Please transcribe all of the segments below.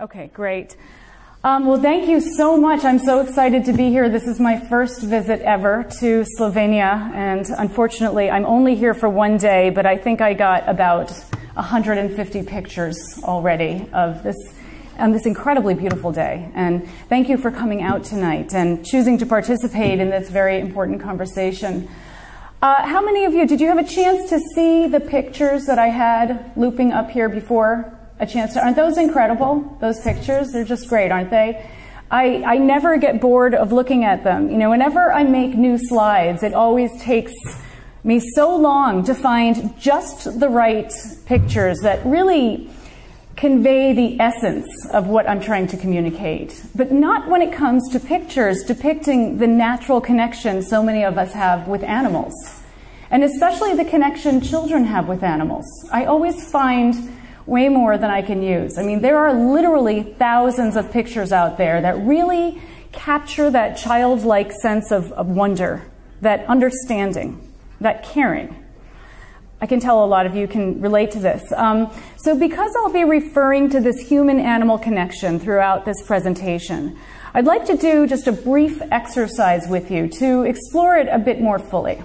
Okay, great. Well, thank you so much. I'm so excited to be here. This is my first visit ever to Slovenia, and unfortunately, I'm only here for one day, but I think I got about 150 pictures already of this on this incredibly beautiful day. And thank you for coming out tonight and choosing to participate in this very important conversation. How many of you, did you have a chance to see the pictures that I had looping up here before? Aren't those incredible, those pictures? They're just great, aren't they? I never get bored of looking at them. You know, whenever I make new slides, it always takes me so long to find just the right pictures that really convey the essence of what I'm trying to communicate. But not when it comes to pictures depicting the natural connection so many of us have with animals, and especially the connection children have with animals. I always find way more than I can use. I mean, there are literally thousands of pictures out there that really capture that childlike sense of wonder, that understanding, that caring. I can tell a lot of you can relate to this. So because I'll be referring to this human-animal connection throughout this presentation, I'd like to do just a brief exercise with you to explore it a bit more fully.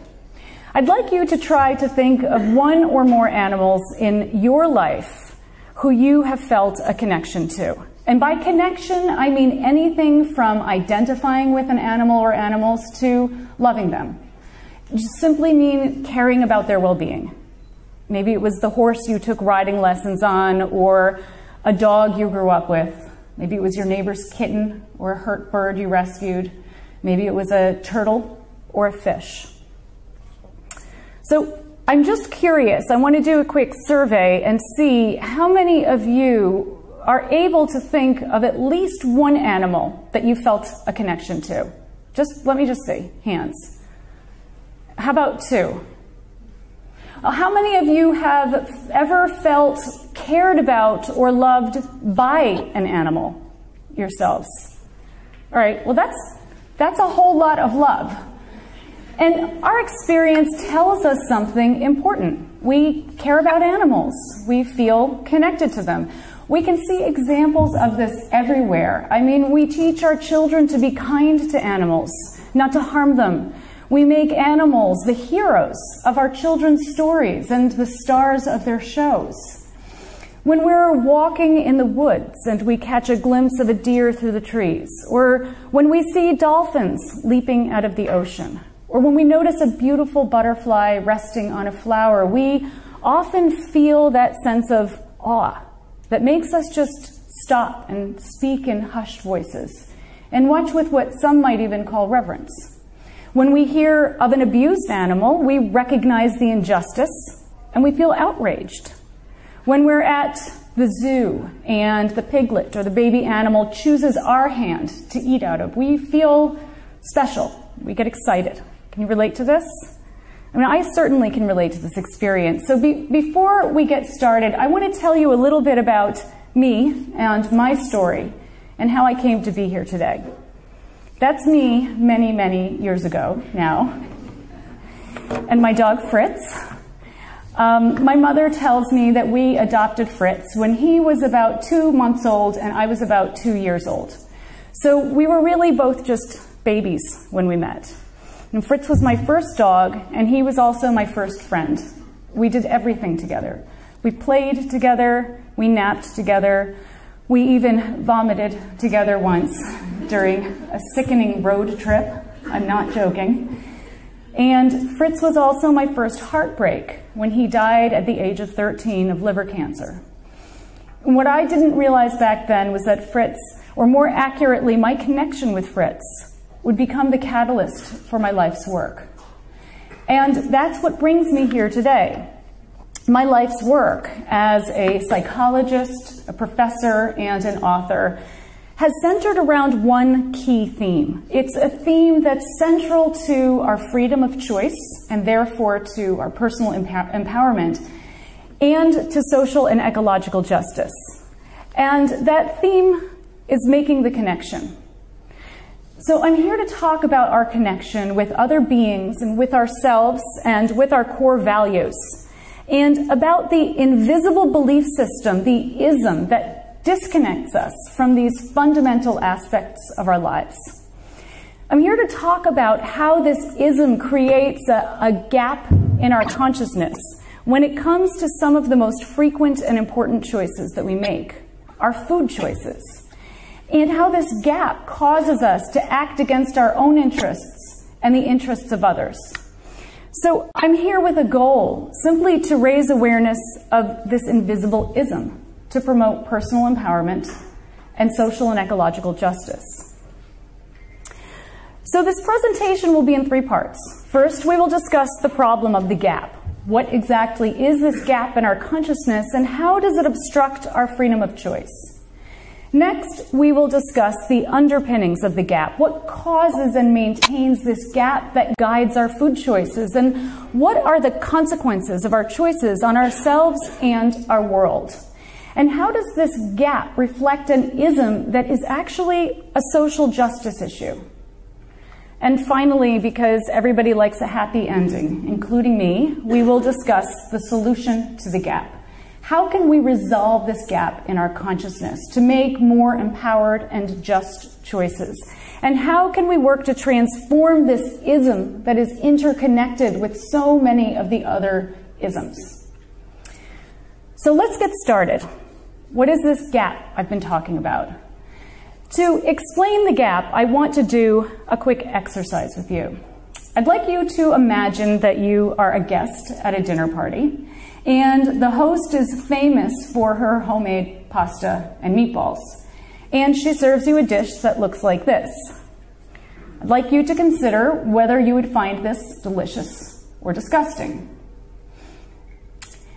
I'd like you to try to think of one or more animals in your life who you have felt a connection to. And by connection, I mean anything from identifying with an animal or animals to loving them. Just simply mean caring about their well-being. Maybe it was the horse you took riding lessons on, or a dog you grew up with. Maybe it was your neighbor's kitten or a hurt bird you rescued. Maybe it was a turtle or a fish. So I'm just curious. I want to do a quick survey and see how many of you are able to think of at least one animal that you felt a connection to. Let me see. Hands. How about two? How many of you have ever felt cared about or loved by an animal yourselves? All right, well that's a whole lot of love. And our experience tells us something important. We care about animals. We feel connected to them. We can see examples of this everywhere. I mean, we teach our children to be kind to animals, not to harm them. We make animals the heroes of our children's stories and the stars of their shows. When we're walking in the woods and we catch a glimpse of a deer through the trees, or when we see dolphins leaping out of the ocean, or when we notice a beautiful butterfly resting on a flower, we often feel that sense of awe that makes us just stop and speak in hushed voices and watch with what some might even call reverence. When we hear of an abused animal, we recognize the injustice and we feel outraged. When we're at the zoo and the piglet or the baby animal chooses our hand to eat out of, we feel special. We get excited. Can you relate to this? I mean, I certainly can relate to this experience. So before we get started, I want to tell you a little bit about me and my story and how I came to be here today. That's me many, many years ago now. And my dog Fritz. My mother tells me that we adopted Fritz when he was about 2 months old and I was about 2 years old. So we were really both just babies when we met. And Fritz was my first dog, and he was also my first friend. We did everything together. We played together, we napped together, we even vomited together once during a sickening road trip. I'm not joking. And Fritz was also my first heartbreak when he died at the age of 13 of liver cancer. And what I didn't realize back then was that Fritz, or more accurately, my connection with Fritz, would become the catalyst for my life's work. And that's what brings me here today. My life's work as a psychologist, a professor, and an author has centered around one key theme. It's a theme that's central to our freedom of choice and therefore to our personal empowerment and to social and ecological justice. And that theme is making the connection. So I'm here to talk about our connection with other beings and with ourselves and with our core values, and about the invisible belief system, the ism, that disconnects us from these fundamental aspects of our lives. I'm here to talk about how this ism creates a gap in our consciousness when it comes to some of the most frequent and important choices that we make, our food choices, and how this gap causes us to act against our own interests and the interests of others. So I'm here with a goal, simply to raise awareness of this invisible ism, to promote personal empowerment and social and ecological justice. So this presentation will be in 3 parts. First, we will discuss the problem of the gap. What exactly is this gap in our consciousness, and how does it obstruct our freedom of choice? Next, we will discuss the underpinnings of the gap. What causes and maintains this gap that guides our food choices, and what are the consequences of our choices on ourselves and our world? And how does this gap reflect an ism that is actually a social justice issue? And finally, because everybody likes a happy ending, including me, we will discuss the solution to the gap. How can we resolve this gap in our consciousness to make more empowered and just choices? And how can we work to transform this ism that is interconnected with so many of the other isms? So let's get started. What is this gap I've been talking about? To explain the gap, I want to do a quick exercise with you. I'd like you to imagine that you are a guest at a dinner party, and the host is famous for her homemade pasta and meatballs, and she serves you a dish that looks like this. I'd like you to consider whether you would find this delicious or disgusting.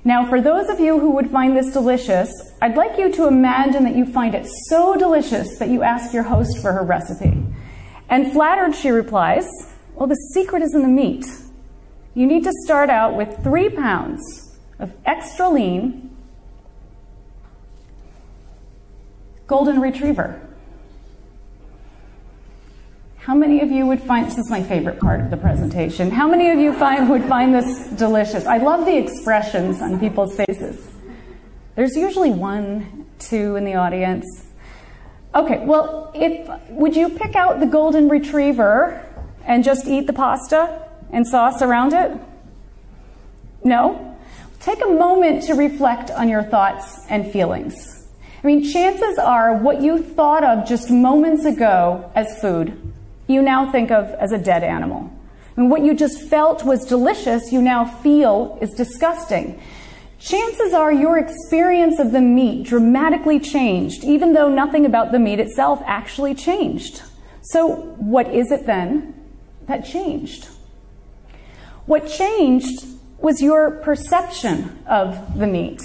Now, for those of you who would find this delicious, I'd like you to imagine that you find it so delicious that you ask your host for her recipe. And flattered, she replies, well, the secret is in the meat. You need to start out with 3 pounds of extra lean golden retriever. How many of you would find, this is my favorite part of the presentation, how many of you would find this delicious? I love the expressions on people's faces. There's usually 1, 2 in the audience. Okay, well, would you pick out the golden retriever and just eat the pasta and sauce around it? No? Take a moment to reflect on your thoughts and feelings. I mean, chances are what you thought of just moments ago as food, you now think of as a dead animal. And what you just felt was delicious, you now feel is disgusting. Chances are your experience of the meat dramatically changed, even though nothing about the meat itself actually changed. So what is it then that changed? What changed was your perception of the meat.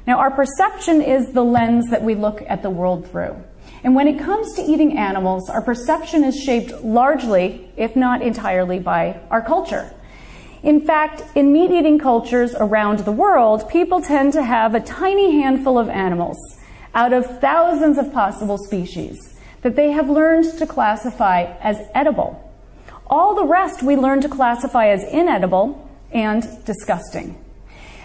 Now, our perception is the lens that we look at the world through. And when it comes to eating animals, our perception is shaped largely, if not entirely, by our culture. In fact, in meat-eating cultures around the world, people tend to have a tiny handful of animals out of thousands of possible species that they have learned to classify as edible. All the rest we learn to classify as inedible and disgusting.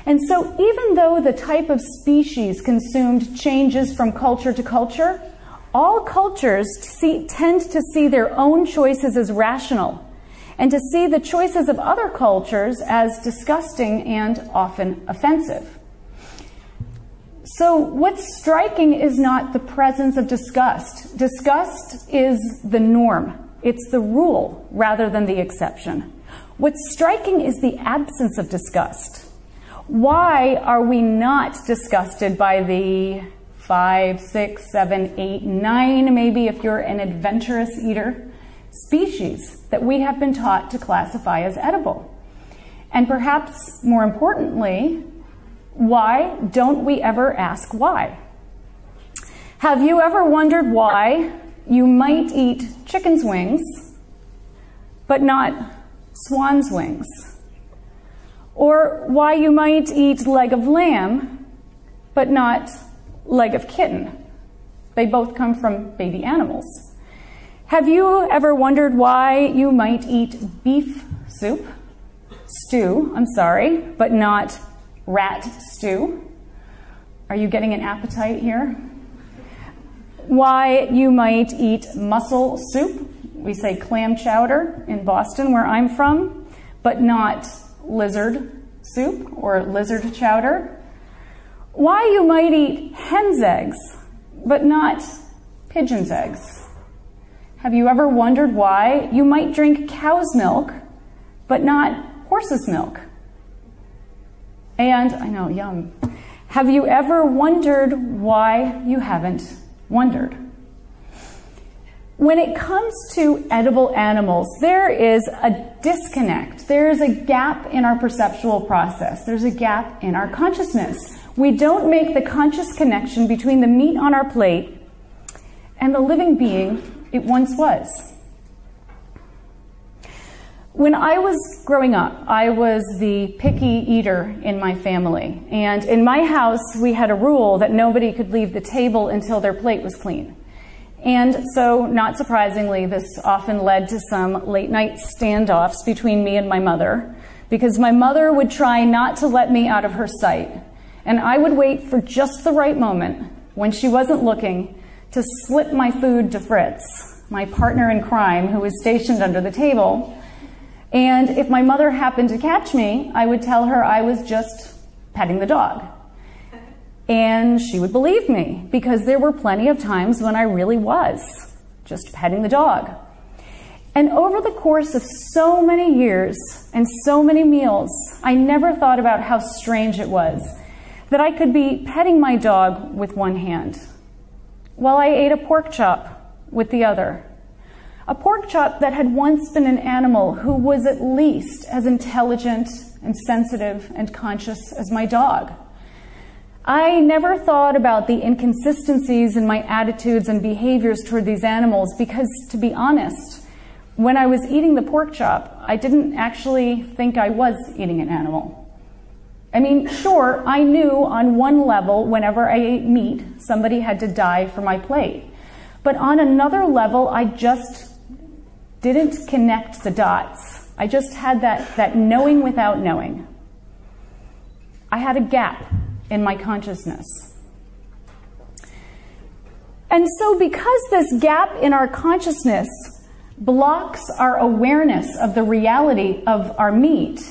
And so even though the type of species consumed changes from culture to culture, all cultures tend to see their own choices as rational and to see the choices of other cultures as disgusting and often offensive. So what's striking is not the presence of disgust. Disgust is the norm. It's the rule rather than the exception. What's striking is the absence of disgust. Why are we not disgusted by the 5, 6, 7, 8, 9, maybe if you're an adventurous eater, species that we have been taught to classify as edible? And perhaps more importantly, why don't we ever ask why? Have you ever wondered why you might eat chicken's wings, but not swan's wings? Or why you might eat leg of lamb, but not leg of kitten? They both come from baby animals. Have you ever wondered why you might eat beef stew, but not rat stew? Are you getting an appetite here? why you might eat mussel soup, we say clam chowder in Boston where I'm from, but not lizard soup or lizard chowder. Why you might eat hen's eggs, but not pigeon's eggs. Have you ever wondered why you might drink cow's milk, but not horse's milk? And, I know, yum. Have you ever wondered why you haven't wondered? When it comes to edible animals, there is a disconnect. There is a gap in our perceptual process. There's a gap in our consciousness. We don't make the conscious connection between the meat on our plate and the living being it once was. When I was growing up, I was the picky eater in my family. And in my house, we had a rule that nobody could leave the table until their plate was clean. And so, not surprisingly, this often led to some late-night standoffs between me and my mother, because my mother would try not to let me out of her sight. And I would wait for just the right moment, when she wasn't looking, to slip my food to Fritz, my partner in crime, who was stationed under the table. And if my mother happened to catch me, I would tell her I was just petting the dog. And she would believe me, because there were plenty of times when I really was just petting the dog. And over the course of so many years and so many meals, I never thought about how strange it was that I could be petting my dog with one hand while I ate a pork chop with the other. A pork chop that had once been an animal who was at least as intelligent and sensitive and conscious as my dog. I never thought about the inconsistencies in my attitudes and behaviors toward these animals because, to be honest, when I was eating the pork chop, I didn't actually think I was eating an animal. I mean, sure, I knew on one level, whenever I ate meat, somebody had to die for my plate. But on another level, I just didn't connect the dots. I just had that knowing without knowing. I had a gap in my consciousness. And so because this gap in our consciousness blocks our awareness of the reality of our meat,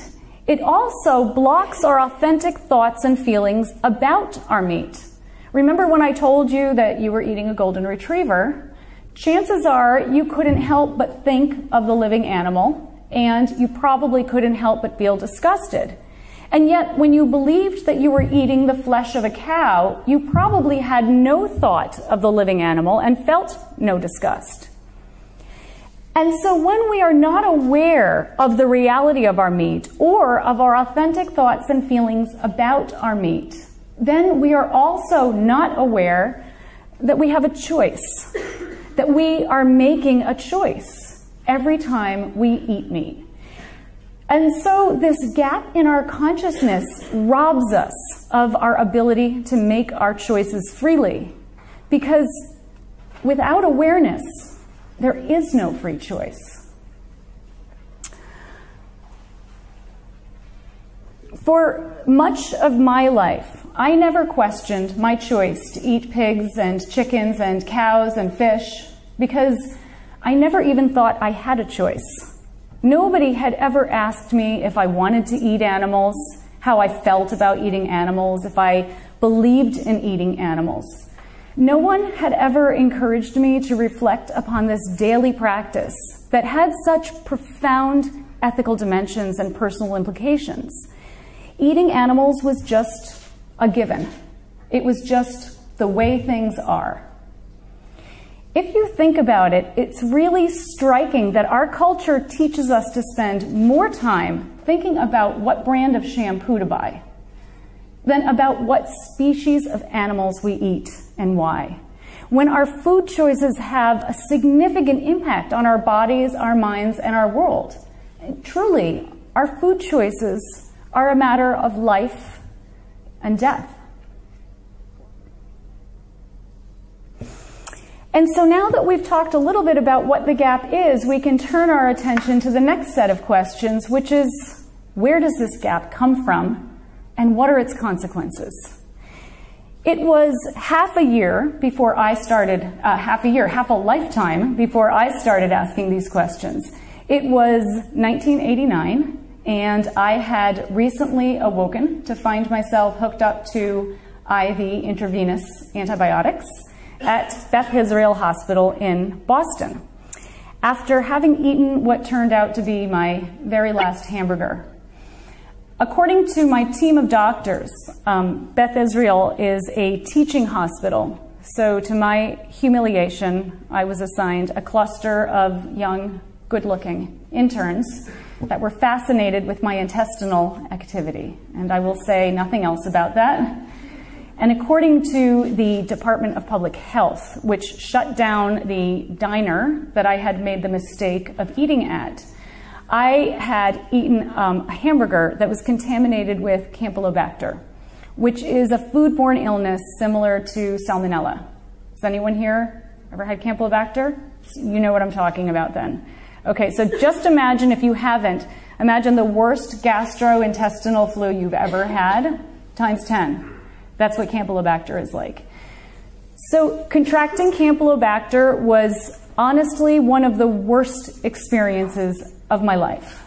it also blocks our authentic thoughts and feelings about our meat. Remember when I told you that you were eating a golden retriever? Chances are you couldn't help but think of the living animal, and you probably couldn't help but feel disgusted. And yet, when you believed that you were eating the flesh of a cow, you probably had no thought of the living animal and felt no disgust. And so when we are not aware of the reality of our meat or of our authentic thoughts and feelings about our meat, then we are also not aware that we have a choice, that we are making a choice every time we eat meat. And so this gap in our consciousness robs us of our ability to make our choices freely, because without awareness, there is no free choice. For much of my life, I never questioned my choice to eat pigs and chickens and cows and fish, because I never even thought I had a choice. Nobody had ever asked me if I wanted to eat animals, how I felt about eating animals, if I believed in eating animals. No one had ever encouraged me to reflect upon this daily practice that had such profound ethical dimensions and personal implications. Eating animals was just a given. It was just the way things are. If you think about it, it's really striking that our culture teaches us to spend more time thinking about what brand of shampoo to buy than about what species of animals we eat and why, when our food choices have a significant impact on our bodies, our minds, and our world. And truly, our food choices are a matter of life and death. And so now that we've talked a little bit about what the gap is, we can turn our attention to the next set of questions, which is, where does this gap come from, and what are its consequences? It was half a lifetime before I started asking these questions. It was 1989, and I had recently awoken to find myself hooked up to IV intravenous antibiotics at Beth Israel Hospital in Boston, after having eaten what turned out to be my very last hamburger. According to my team of doctors, Beth Israel is a teaching hospital. So to my humiliation, I was assigned a cluster of young, good-looking interns that were fascinated with my intestinal activity. And I will say nothing else about that. And according to the Department of Public Health, which shut down the diner that I had made the mistake of eating at, I had eaten a hamburger that was contaminated with Campylobacter, which is a foodborne illness similar to Salmonella. Has anyone here ever had Campylobacter? You know what I'm talking about then. Okay, so just imagine, if you haven't, imagine the worst gastrointestinal flu you've ever had times 10. That's what Campylobacter is like. So contracting Campylobacter was honestly one of the worst experiences of my life.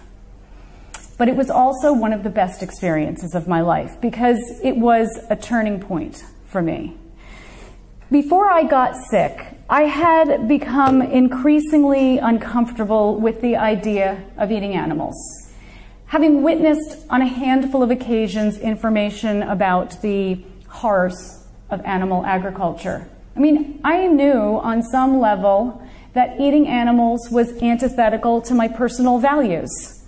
But it was also one of the best experiences of my life because it was a turning point for me. Before I got sick, I had become increasingly uncomfortable with the idea of eating animals. Having witnessed on a handful of occasions information about the horrors of animal agriculture. I mean, I knew on some level that eating animals was antithetical to my personal values.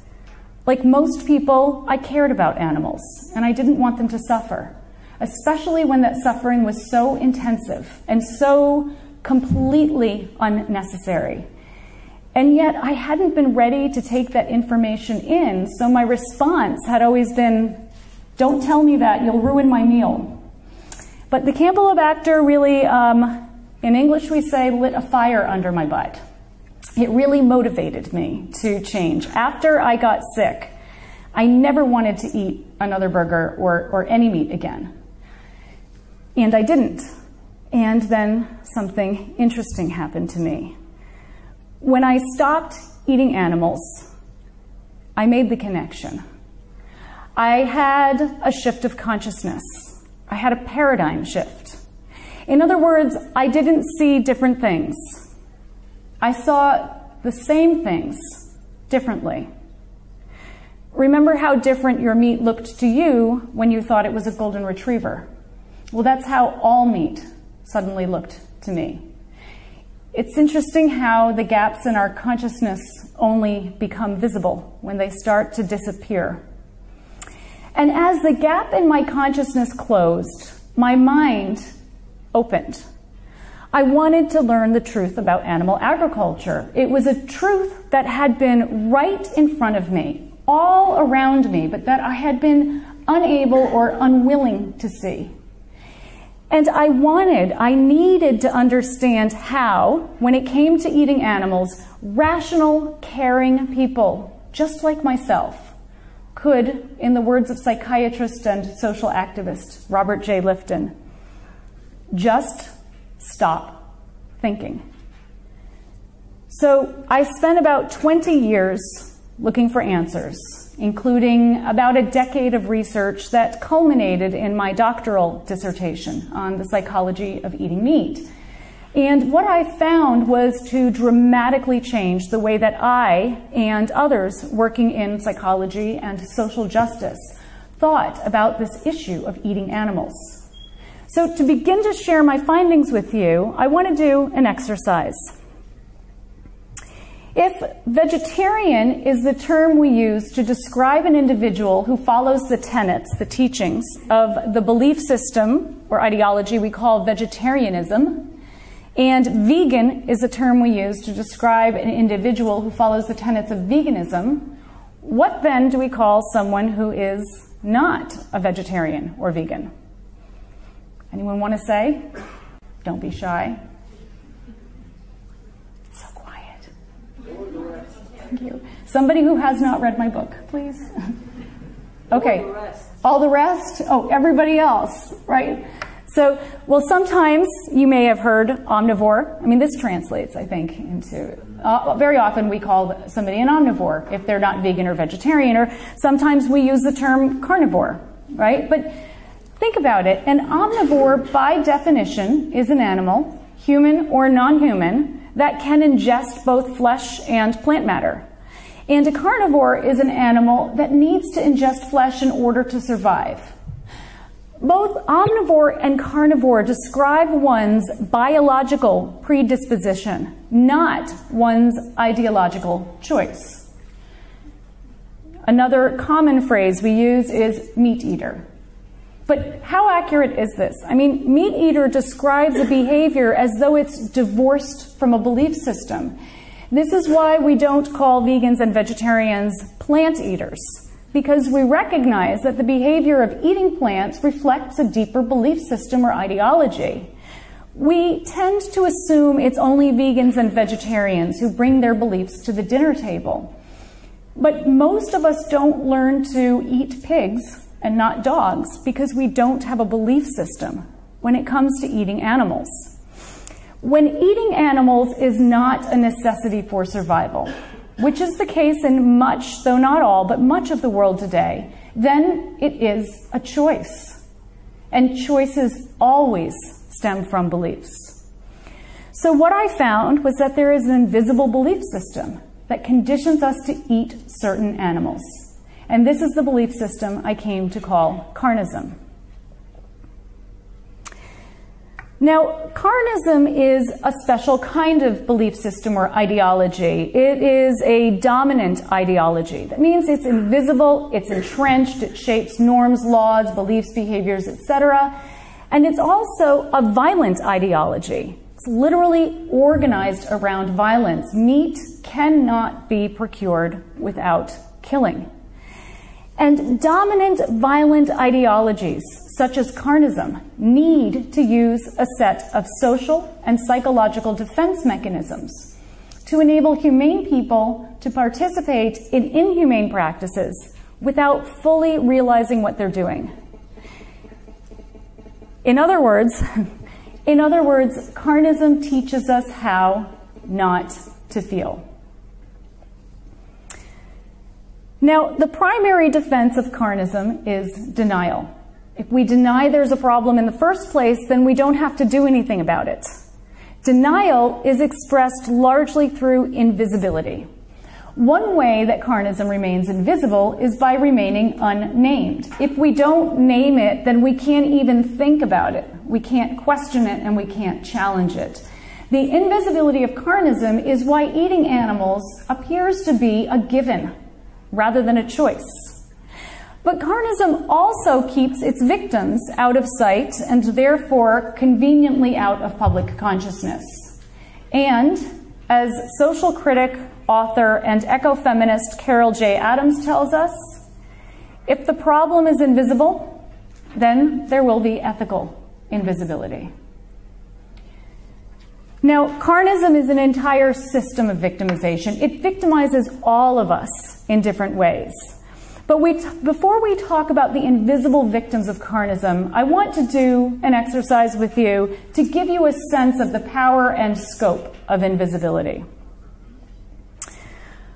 Like most people, I cared about animals, and I didn't want them to suffer, especially when that suffering was so intensive and so completely unnecessary. And yet I hadn't been ready to take that information in, so my response had always been, don't tell me that, you'll ruin my meal. But the Campylobacter really, in English we say, lit a fire under my butt. It really motivated me to change. After I got sick, I never wanted to eat another burger or any meat again. And I didn't. And then something interesting happened to me. When I stopped eating animals, I made the connection. I had a shift of consciousness. I had a paradigm shift. In other words, I didn't see different things. I saw the same things differently. Remember how different your meat looked to you when you thought it was a golden retriever? Well, that's how all meat suddenly looked to me. It's interesting how the gaps in our consciousness only become visible when they start to disappear. And as the gap in my consciousness closed, my mind opened. I wanted to learn the truth about animal agriculture. It was a truth that had been right in front of me, all around me, but that I had been unable or unwilling to see. And I needed to understand how, when it came to eating animals, rational, caring people, just like myself, could, in the words of psychiatrist and social activist Robert J. Lifton, just stop thinking. So I spent about 20 years looking for answers, including about a decade of research that culminated in my doctoral dissertation on the psychology of eating meat. And what I found was to dramatically change the way that I and others working in psychology and social justice thought about this issue of eating animals. So to begin to share my findings with you, I want to do an exercise. If vegetarian is the term we use to describe an individual who follows the tenets, the teachings of the belief system or ideology we call vegetarianism, and vegan is a term we use to describe an individual who follows the tenets of veganism, what then do we call someone who is not a vegetarian or vegan? Anyone want to say? Don't be shy. So quiet. Thank you. Somebody who has not read my book, please. Okay. All the rest? Oh, everybody else, right? So, well, sometimes you may have heard omnivore. I mean, this translates, I think, into, very often we call somebody an omnivore if they're not vegan or vegetarian, or sometimes we use the term carnivore, right? But think about it. An omnivore, by definition, is an animal, human or non-human, that can ingest both flesh and plant matter. And a carnivore is an animal that needs to ingest flesh in order to survive. Both omnivore and carnivore describe one's biological predisposition, not one's ideological choice. Another common phrase we use is meat eater. But how accurate is this? I mean, meat eater describes a behavior as though it's divorced from a belief system. This is why we don't call vegans and vegetarians plant eaters, because we recognize that the behavior of eating plants reflects a deeper belief system or ideology. We tend to assume it's only vegans and vegetarians who bring their beliefs to the dinner table. But most of us don't learn to eat pigs and not dogs because we don't have a belief system when it comes to eating animals. When eating animals is not a necessity for survival, which is the case in much, though not all, but much of the world today, then it is a choice. And choices always stem from beliefs. So what I found was that there is an invisible belief system that conditions us to eat certain animals. And this is the belief system I came to call carnism. Now, carnism is a special kind of belief system or ideology. It is a dominant ideology. That means it's invisible, it's entrenched, it shapes norms, laws, beliefs, behaviors, etc. And it's also a violent ideology. It's literally organized around violence. Meat cannot be procured without killing. And dominant violent ideologies, such as carnism, need to use a set of social and psychological defense mechanisms to enable humane people to participate in inhumane practices without fully realizing what they're doing. In other words, carnism teaches us how not to feel. Now, the primary defense of carnism is denial. If we deny there's a problem in the first place, then we don't have to do anything about it. Denial is expressed largely through invisibility. One way that carnism remains invisible is by remaining unnamed. If we don't name it, then we can't even think about it. We can't question it and we can't challenge it. The invisibility of carnism is why eating animals appears to be a given rather than a choice. But carnism also keeps its victims out of sight and therefore conveniently out of public consciousness. And as social critic, author, and ecofeminist Carol J. Adams tells us, if the problem is invisible, then there will be ethical invisibility. Now, carnism is an entire system of victimization. It victimizes all of us in different ways. But before we talk about the invisible victims of carnism, I want to do an exercise with you to give you a sense of the power and scope of invisibility.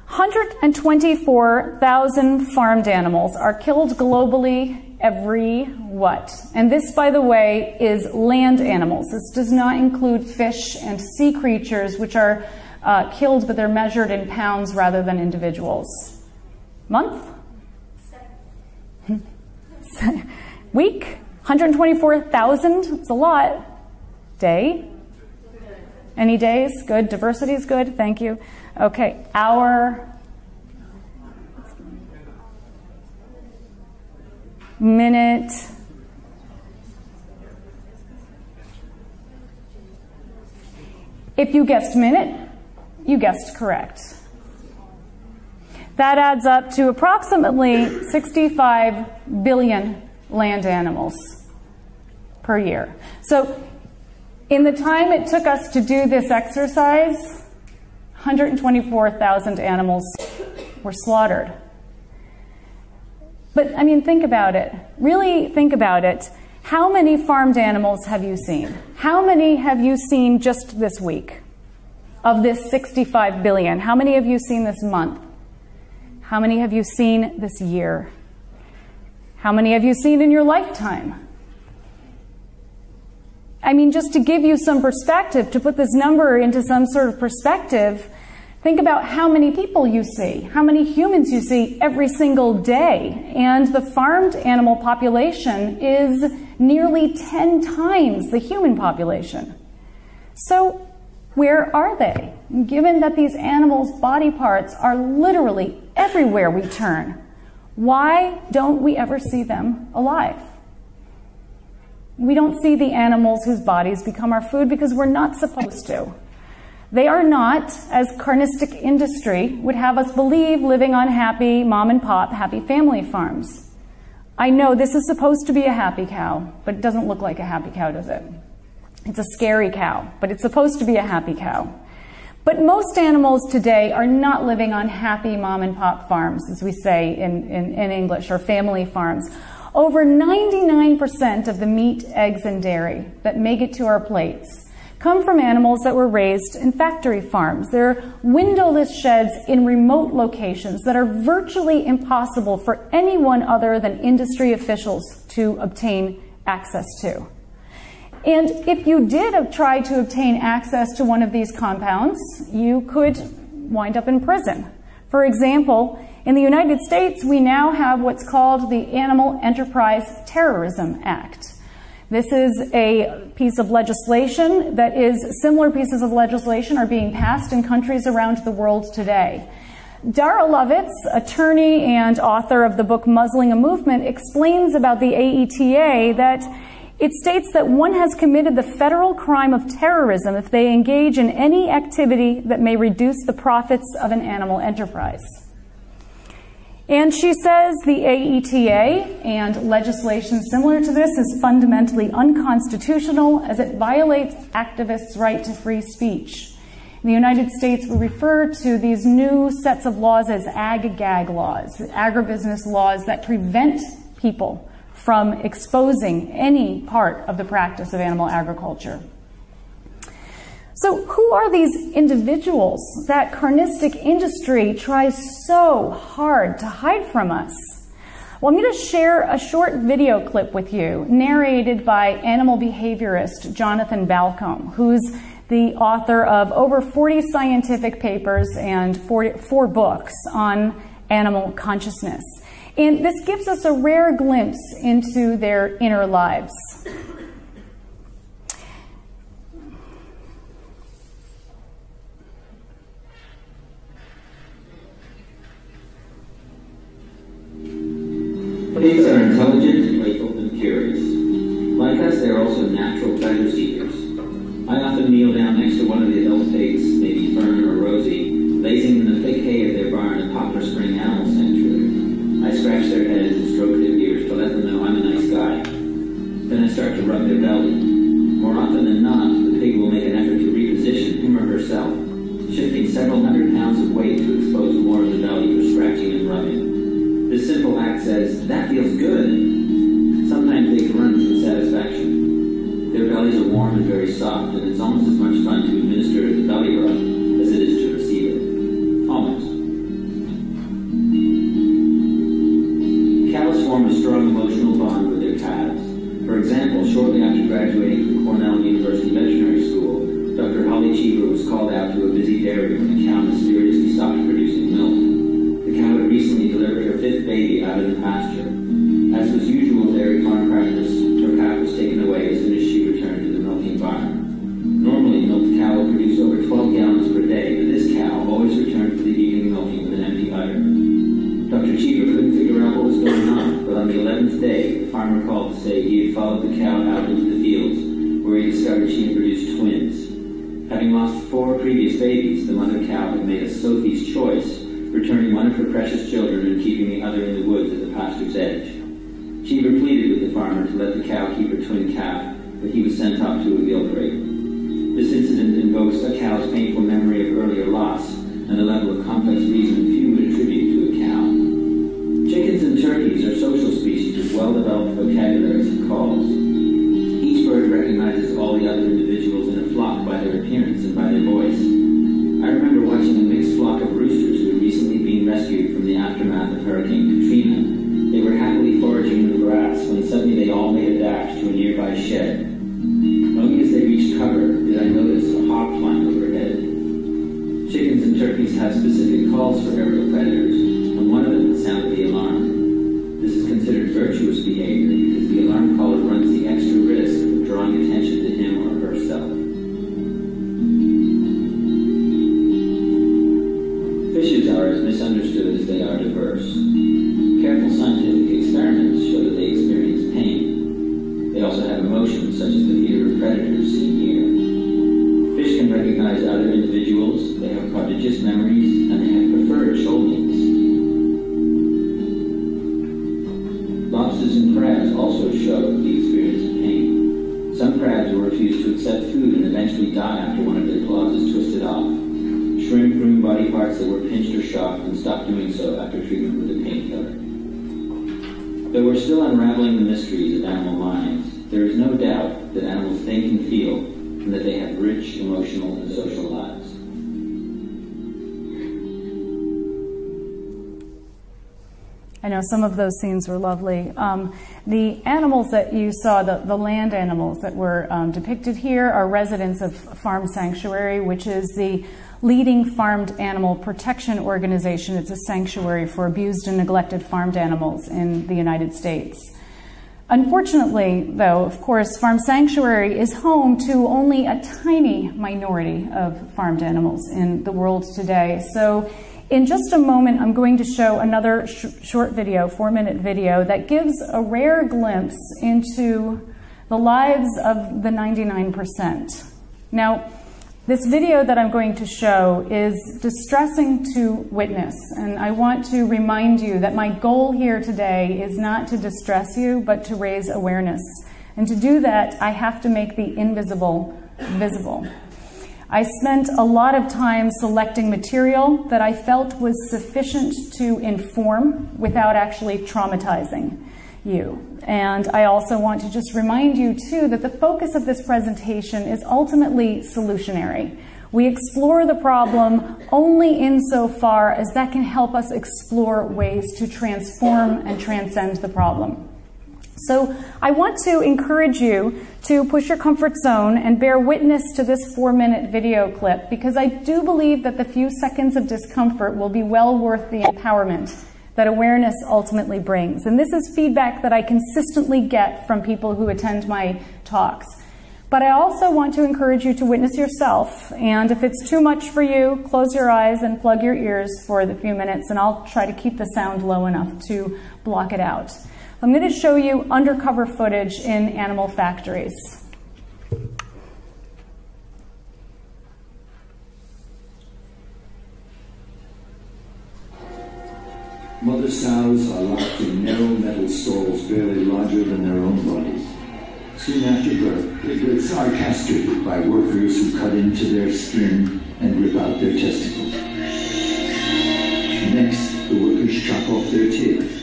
124,000 farmed animals are killed globally every what? And this, by the way, is land animals. This does not include fish and sea creatures, which are killed, but they're measured in pounds rather than individuals. Month? Week? 124,000? It's a lot. Day? Any days? Good. Diversity is good. Thank you. Okay. Hour? Minute? If you guessed minute, you guessed correct. That adds up to approximately 65 billion land animals per year. So in the time it took us to do this exercise, 124,000 animals were slaughtered. But I mean, think about it. Really think about it. How many farmed animals have you seen? How many have you seen just this week? Of this 65 billion, how many have you seen this month? How many have you seen this year? How many have you seen in your lifetime? I mean, just to give you some perspective, to put this number into some sort of perspective, think about how many people you see, how many humans you see every single day. And the farmed animal population is nearly 10 times the human population. So where are they? Given that these animals' body parts are literally everywhere we turn, why don't we ever see them alive? We don't see the animals whose bodies become our food because we're not supposed to. They are not, as carnistic industry would have us believe, living on happy mom and pop, happy family farms. I know this is supposed to be a happy cow, but it doesn't look like a happy cow, does it? It's a scary cow, but it's supposed to be a happy cow. But most animals today are not living on happy mom and pop farms, as we say in English, or family farms. Over 99% of the meat, eggs, and dairy that make it to our plates come from animals that were raised in factory farms. They're windowless sheds in remote locations that are virtually impossible for anyone other than industry officials to obtain access to. And if you did try to obtain access to one of these compounds, you could wind up in prison. For example, in the United States, we now have what's called the Animal Enterprise Terrorism Act. This is a piece of legislation that is, similar pieces of legislation are being passed in countries around the world today. Dara Lovitz, attorney and author of the book Muzzling a Movement, explains about the AETA that it states that one has committed the federal crime of terrorism if they engage in any activity that may reduce the profits of an animal enterprise. And she says the AETA and legislation similar to this is fundamentally unconstitutional as it violates activists' right to free speech. In the United States, we refer to these new sets of laws as ag-gag laws, agribusiness laws that prevent people from exposing any part of the practice of animal agriculture. So who are these individuals that carnistic industry tries so hard to hide from us? Well, I'm going to share a short video clip with you, narrated by animal behaviorist Jonathan Balcombe, who's the author of over 40 scientific papers and 4 books on animal consciousness. And this gives us a rare glimpse into their inner lives. Pigs are intelligent, playful, and curious. Like us, they are also natural pleasure seekers. I often kneel down next to one of the adult pigs, maybe Fern or Rosie, lazing in the thick hay of their barn at Poplar Spring Animal Sanctuary. I scratch their heads and stroke their ears to let them know I'm a nice guy. Then I start to rub their belly. More often than not, the pig will make an effort to reposition him or herself, shifting several hundred pounds of weight to expose more of the belly for scratching and rubbing. This simple act says, that feels good. Sometimes they grunt with satisfaction. Their bellies are warm and very soft, and it's almost as much fun to administer the belly rub as it is to receive it. Almost. Cows form a strong emotional bond with their calves. For example, shortly after graduating from Cornell University Veterinary School, Dr. Holly Cheever was called out to a busy dairy when the cow mysteriously stopped producing milk. The cow had recently delivered her 5th baby out of the pasture. As was usual dairy farm practice, her calf was taken away as soon as she returned to the milking barn. Normally, a milked cow will produce over 12 gallons per day, but this cow always returned for the evening milking with an empty udder. Dr. Cheever couldn't figure out what was going on, but on the 11th day, the farmer called to say he had followed the cow out into the fields, where he discovered she had produced twins. Having lost 4 previous babies, the mother cow had made a Sophie's choice, returning one of her precious children and keeping the other in the woods at the pasture's edge. Cheever pleaded with the farmer to let the cow keep her twin calf, but he was sent off to a guilt rape. This incident invokes a cow's painful memory of earlier loss and a level of complex reason few would attribute to a cow. Chickens and turkeys are social species with well-developed vocabularies and calls. Hurricane Katrina. They were happily foraging in the grass when suddenly they all made a dash to a nearby shed. Only as they reached cover did I notice a hawk flying overhead. Chickens and turkeys have specific calls for aerial predators, and one of them sounded the alarm. This is considered virtuous behavior because the alarm caller runs the extra risk of drawing attention to him or herself. Fishes are as misunderstood as they are diverse. Careful scientific experiments show that they experience pain. They also have emotions such as the fear of predators seen here. Fish can recognize other individuals, they have prodigious memories, and they have preferred shoalings. Lobsters and crabs also show the experience of pain. Some crabs will refuse to accept food and eventually die after one of their claws is twisted off. Shrimp ruin body parts that were pinched or shocked and stop doing so after treatment with a painkiller. Though we're still unraveling the mysteries of animal minds, there is no doubt that animals think and feel, and that they have rich emotional and social lives. I know some of those scenes were lovely. The animals that you saw, the land animals that were depicted here, are residents of Farm Sanctuary, which is the leading farmed animal protection organization. It's a sanctuary for abused and neglected farmed animals in the United States. Unfortunately, though, of course, Farm Sanctuary is home to only a tiny minority of farmed animals in the world today. So in just a moment, I'm going to show another short video, 4-minute video, that gives a rare glimpse into the lives of the 99%. Now, this video that I'm going to show is distressing to witness, and I want to remind you that my goal here today is not to distress you, but to raise awareness. And to do that, I have to make the invisible visible. I spent a lot of time selecting material that I felt was sufficient to inform without actually traumatizing you. And I also want to just remind you too that the focus of this presentation is ultimately solutionary. We explore the problem only insofar as that can help us explore ways to transform and transcend the problem. So I want to encourage you to push your comfort zone and bear witness to this 4-minute video clip, because I do believe that the few seconds of discomfort will be well worth the empowerment that awareness ultimately brings. And this is feedback that I consistently get from people who attend my talks. But I also want to encourage you to witness yourself. And if it's too much for you, close your eyes and plug your ears for the few minutes, and I'll try to keep the sound low enough to block it out. I'm going to show you undercover footage in animal factories. Mother sows are locked in narrow metal stalls barely larger than their own bodies. Soon after birth, piglets are castrated by workers who cut into their skin and rip out their testicles. Next, the workers chop off their tails.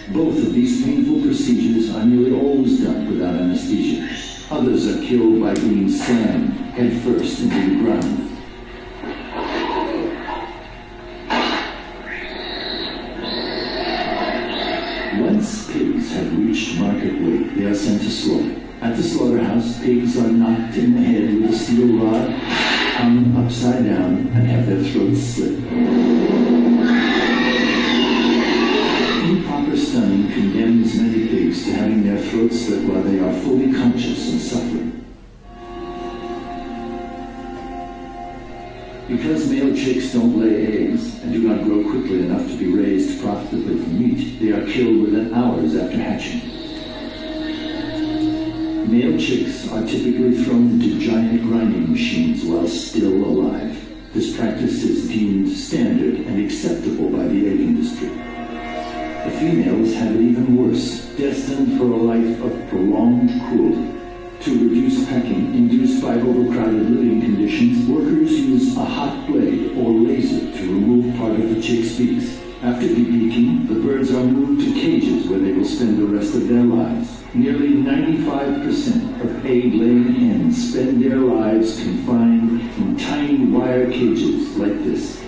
Both of these painful procedures are nearly always done without anesthesia. Others are killed by being slammed headfirst into the ground. Once pigs have reached market weight, they are sent to slaughter. At the slaughterhouse, pigs are knocked in the head with a steel rod, hung upside down, and have their throats slit. Improper stunning condemns many pigs to having their throats slit while they are fully conscious and suffering. Because male chicks don't lay eggs and do not grow quickly enough to be raised profitably for meat, they are killed within hours after hatching. Male chicks are typically thrown into giant grinding machines while still alive. This practice is deemed standard and acceptable by the egg industry. The females have it even worse, destined for a life of prolonged cruelty. To reduce pecking induced by overcrowded living conditions, workers use a hot blade or laser to remove part of the chick's beaks. After debeaking, the birds are moved to cages where they will spend the rest of their lives. Nearly 95% of egg-laying hens spend their lives confined in tiny wire cages like this.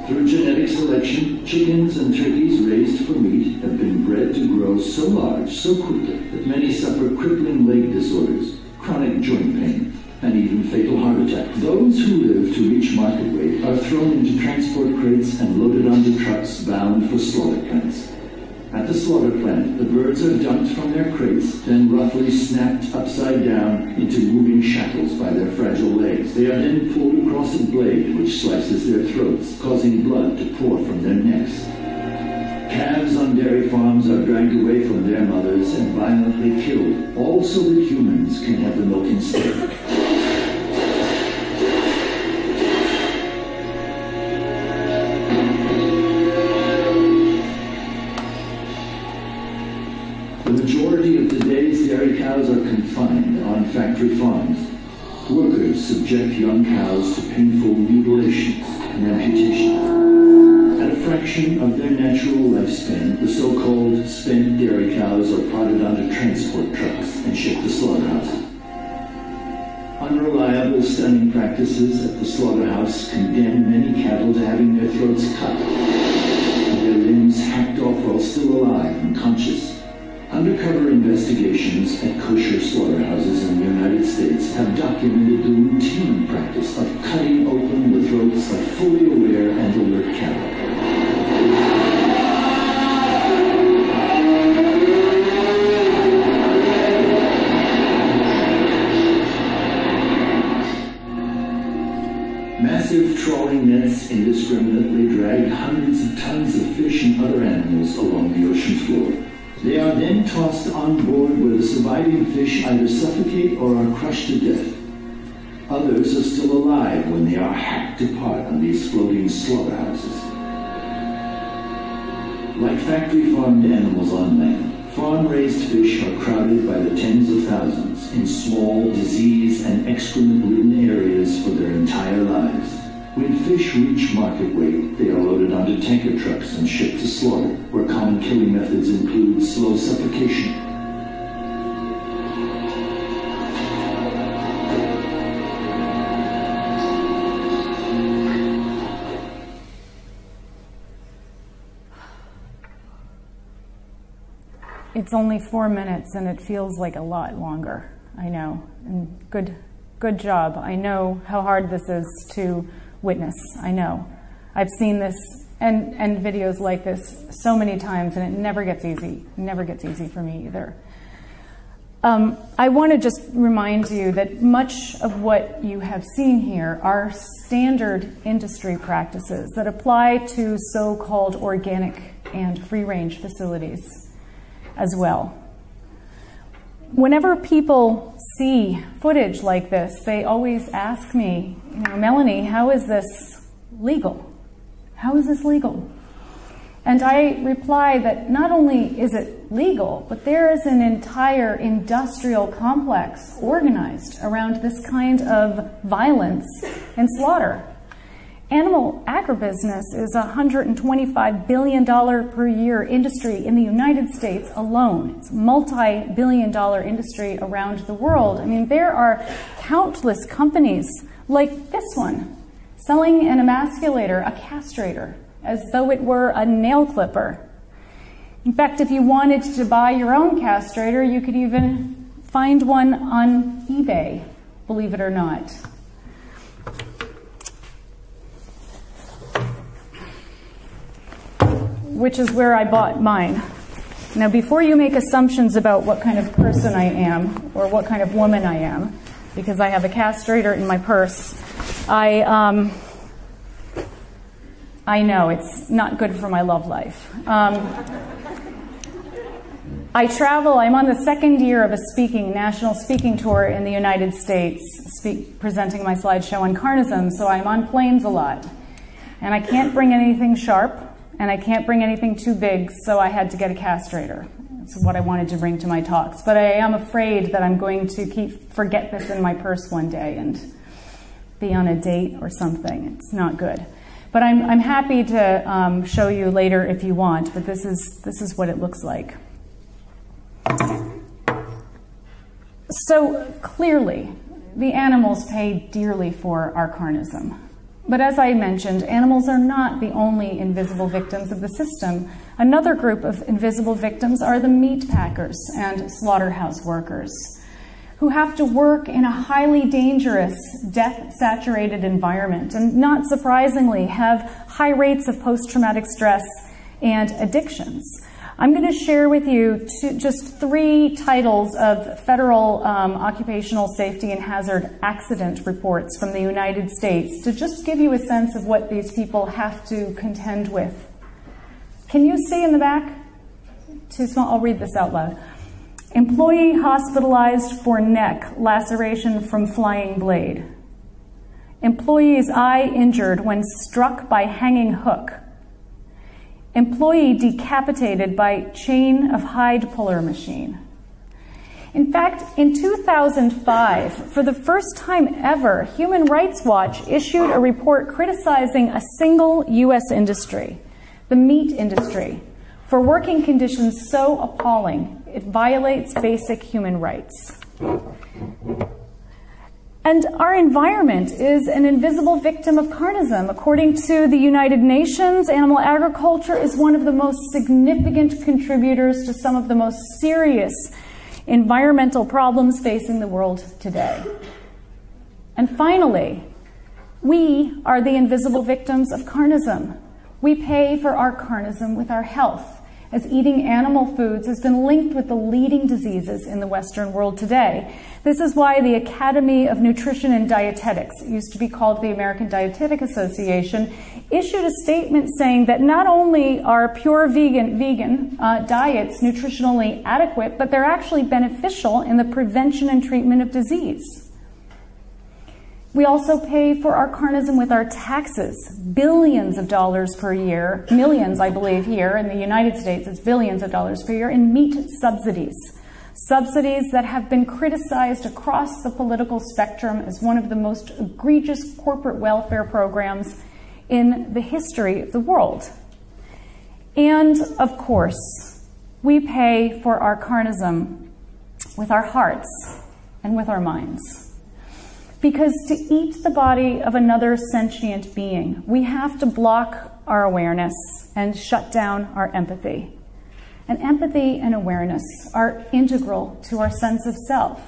Through genetic selection, chickens and turkeys raised for meat have been bred to grow so large, so quickly, that many suffer crippling leg disorders, chronic joint pain, and even fatal heart attack. Those who live to reach market weight are thrown into transport crates and loaded onto trucks bound for slaughter plants. At the slaughter plant, the birds are dumped from their crates, then roughly snapped upside down into moving shackles by their fragile legs. They are then pulled across a blade which slices their throats, causing blood to pour from their necks. Calves on dairy farms are dragged away from their mothers and violently killed, all so that humans can have the milk instead. The majority of today's dairy cows are confined on factory farms. Workers subject young cows to painful mutilations and amputations. At a fraction of their natural lifespan, the so-called spent dairy cows are prodded onto transport trucks and shipped to slaughterhouses. Unreliable stunning practices at the slaughterhouse condemn many cattle to having their throats cut, and their limbs hacked off while still alive and conscious. Undercover investigations at kosher slaughterhouses in the United States have documented the routine practice of cutting open the throats of fully aware and alert cattle. Massive trawling nets indiscriminately drag hundreds of tons of fish and other animals along the ocean floor. They are then tossed on board where the surviving fish either suffocate or are crushed to death. Others are still alive when they are hacked apart on these floating slaughterhouses. Like factory-farmed animals on land, farm-raised fish are crowded by the tens of thousands in small, disease and excrement-ridden areas for their entire lives. When fish reach market weight, they are loaded onto tanker trucks and shipped to slaughter, where common killing methods include slow suffocation. It's only 4 minutes and it feels like a lot longer. I know, and good job. I know how hard this is to witness. I know. I've seen this and videos like this so many times, and it never gets easy. It never gets easy for me either. I want to just remind you that much of what you have seen here are standard industry practices that apply to so-called organic and free-range facilities as well. Whenever people see footage like this, they always ask me, Melanie, how is this legal? How is this legal? And I reply that not only is it legal, but there is an entire industrial complex organized around this kind of violence and slaughter. Animal agribusiness is a $125 billion per year industry in the United States alone. It's a multi-billion-dollar industry around the world. I mean, there are countless companies like this one selling an emasculator, a castrator, as though it were a nail clipper. In fact, if you wanted to buy your own castrator, you could even find one on eBay, believe it or not. Which is where I bought mine. Now, before you make assumptions about what kind of person I am or what kind of woman I am, because I have a castrator in my purse, I know it's not good for my love life. I travel, I'm on the second year of a national speaking tour in the United States, presenting my slideshow on carnism, so I'm on planes a lot. And I can't bring anything sharp, and I can't bring anything too big, so I had to get a castrator. That's what I wanted to bring to my talks. But I am afraid that I'm going to forget this in my purse one day and be on a date or something. It's not good. But I'm happy to show you later if you want, but this is what it looks like. So clearly, the animals pay dearly for our carnism. But as I mentioned, animals are not the only invisible victims of the system. Another group of invisible victims are the meat packers and slaughterhouse workers, who have to work in a highly dangerous, death-saturated environment, and not surprisingly have high rates of post-traumatic stress and addictions. I'm going to share with you just 3 titles of federal occupational safety and hazard accident reports from the United States to just give you a sense of what these people have to contend with. Can you see in the back? Too small? I'll read this out loud. Employee hospitalized for neck laceration from flying blade. Employee's eye injured when struck by hanging hook. Employee decapitated by chain of hide puller machine. In fact, in 2005, for the first time ever, Human Rights Watch issued a report criticizing a single U.S. industry, the meat industry, for working conditions so appalling it violates basic human rights. And our environment is an invisible victim of carnism. According to the United Nations, animal agriculture is one of the most significant contributors to some of the most serious environmental problems facing the world today. And finally, we are the invisible victims of carnism. We pay for our carnism with our health, as eating animal foods has been linked with the leading diseases in the Western world today. This is why the Academy of Nutrition and Dietetics, it used to be called the American Dietetic Association, issued a statement saying that not only are pure vegan diets nutritionally adequate, but they're actually beneficial in the prevention and treatment of disease. We also pay for our carnism with our taxes, billions of dollars per year, millions, I believe, here in the United States, it's billions of dollars per year in meat subsidies. Subsidies that have been criticized across the political spectrum as one of the most egregious corporate welfare programs in the history of the world. And, of course, we pay for our carnism with our hearts and with our minds. Because to eat the body of another sentient being, we have to block our awareness and shut down our empathy. And empathy and awareness are integral to our sense of self.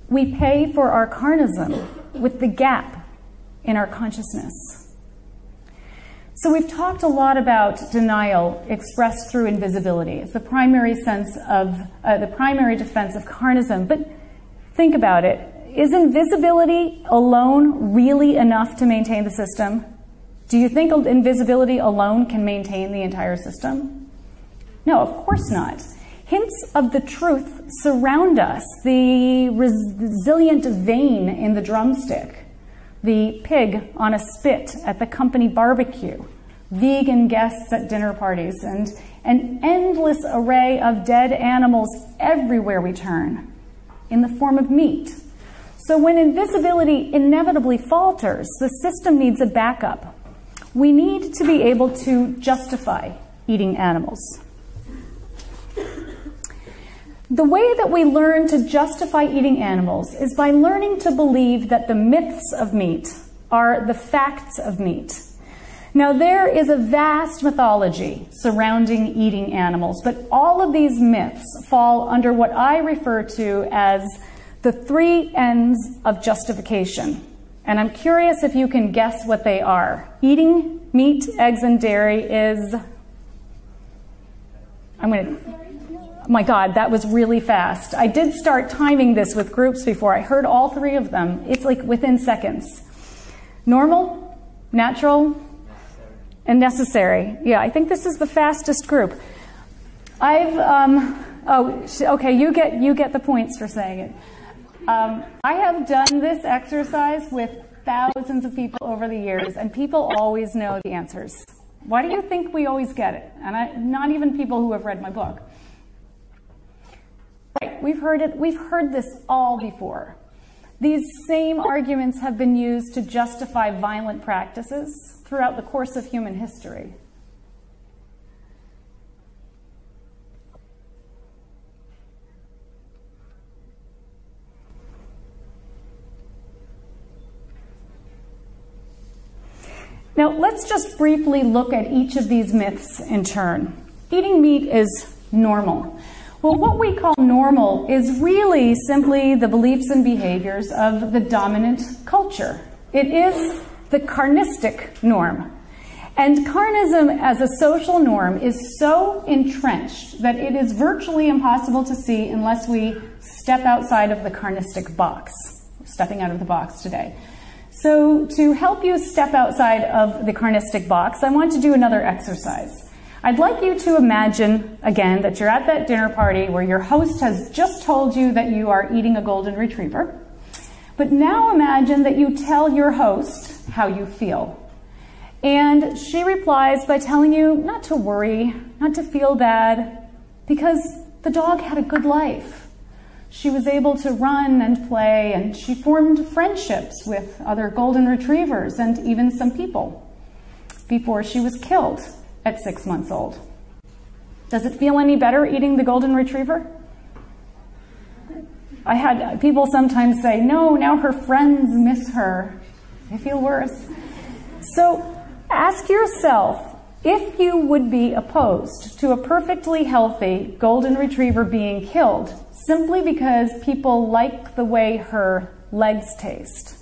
We pay for our carnism with the gap in our consciousness. So we've talked a lot about denial expressed through invisibility. It's the primary defense of carnism. But think about it. Is invisibility alone really enough to maintain the system? Do you think invisibility alone can maintain the entire system? No, of course not. Hints of the truth surround us. The resilient vein in the drumstick, the pig on a spit at the company barbecue, vegan guests at dinner parties, and an endless array of dead animals everywhere we turn in the form of meat. So when invisibility inevitably falters, the system needs a backup. We need to be able to justify eating animals. The way that we learn to justify eating animals is by learning to believe that the myths of meat are the facts of meat. Now, there is a vast mythology surrounding eating animals, but all of these myths fall under what I refer to as the 3 ends of justification. And I'm curious if you can guess what they are. Eating meat, eggs, and dairy is... Oh my God, that was really fast. I did start timing this with groups before. I heard all 3 of them. It's like within seconds. Normal, natural, and necessary. Yeah, I think this is the fastest group. Okay, you get the points for saying it. I have done this exercise with thousands of people over the years, and people always know the answers. Why do you think we always get it? And not even people who have read my book. Right, we've heard this all before. These same arguments have been used to justify violent practices throughout the course of human history. Now, let's just briefly look at each of these myths in turn. Eating meat is normal. Well, what we call normal is really simply the beliefs and behaviors of the dominant culture. It is the carnistic norm. And carnism as a social norm is so entrenched that it is virtually impossible to see unless we step outside of the carnistic box. We're stepping out of the box today. So to help you step outside of the carnistic box, I want to do another exercise. I'd like you to imagine, again, that you're at that dinner party where your host has just told you that you are eating a golden retriever. But now imagine that you tell your host how you feel. And she replies by telling you not to worry, not to feel bad, because the dog had a good life. She was able to run and play, and she formed friendships with other golden retrievers and even some people before she was killed at 6 months old. Does it feel any better eating the golden retriever? I had people sometimes say, no, now her friends miss her. They feel worse. So ask yourself if you would be opposed to a perfectly healthy golden retriever being killed simply because people like the way her legs taste.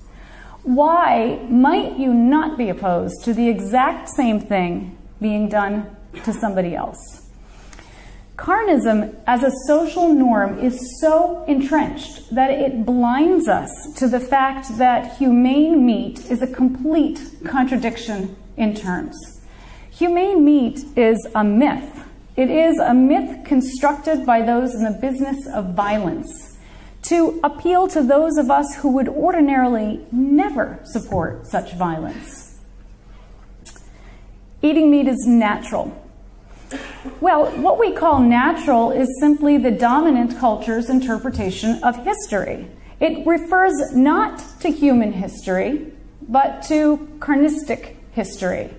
Why might you not be opposed to the exact same thing being done to somebody else? Carnism as a social norm is so entrenched that it blinds us to the fact that humane meat is a complete contradiction in terms. Humane meat is a myth. It is a myth constructed by those in the business of violence to appeal to those of us who would ordinarily never support such violence. Eating meat is natural. Well, what we call natural is simply the dominant culture's interpretation of history. It refers not to human history, but to carnistic history.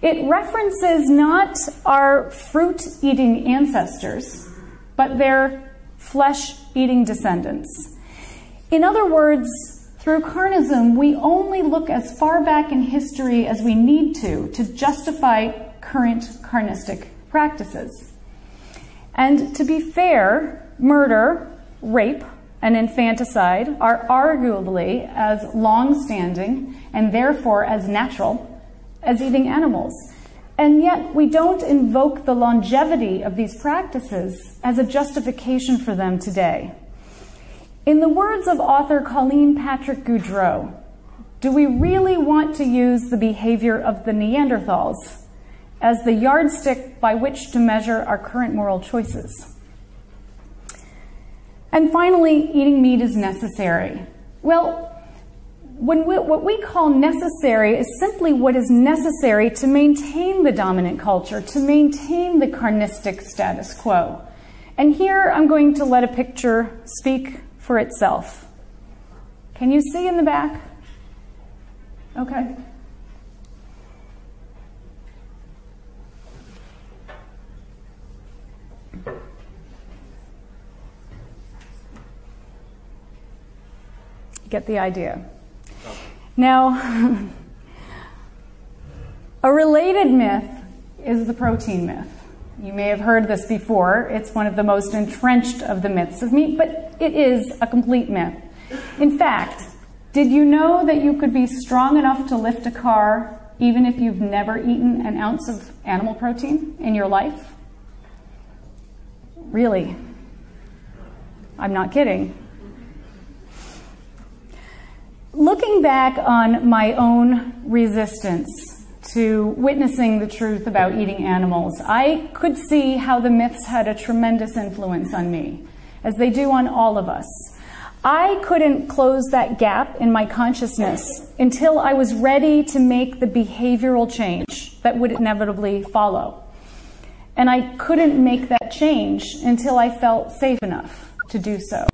It references not our fruit-eating ancestors, but their flesh-eating descendants. In other words, through carnism, we only look as far back in history as we need to justify current carnistic practices. And to be fair, murder, rape, and infanticide are arguably as long-standing and therefore as natural as eating animals. And yet we don't invoke the longevity of these practices as a justification for them today. In the words of author Colleen Patrick Goudreau, do we really want to use the behavior of the Neanderthals as the yardstick by which to measure our current moral choices? And finally, eating meat is necessary. Well, what we call necessary is simply what is necessary to maintain the dominant culture, to maintain the carnistic status quo. And here I'm going to let a picture speak for itself. Can you see in the back? Okay. Get the idea. Now, a related myth is the protein myth. You may have heard this before. It's one of the most entrenched of the myths of meat, but it is a complete myth. In fact, did you know that you could be strong enough to lift a car even if you've never eaten an ounce of animal protein in your life? Really? I'm not kidding. Looking back on my own resistance to witnessing the truth about eating animals, I could see how the myths had a tremendous influence on me, as they do on all of us. I couldn't close that gap in my consciousness until I was ready to make the behavioral change that would inevitably follow. And I couldn't make that change until I felt safe enough to do so.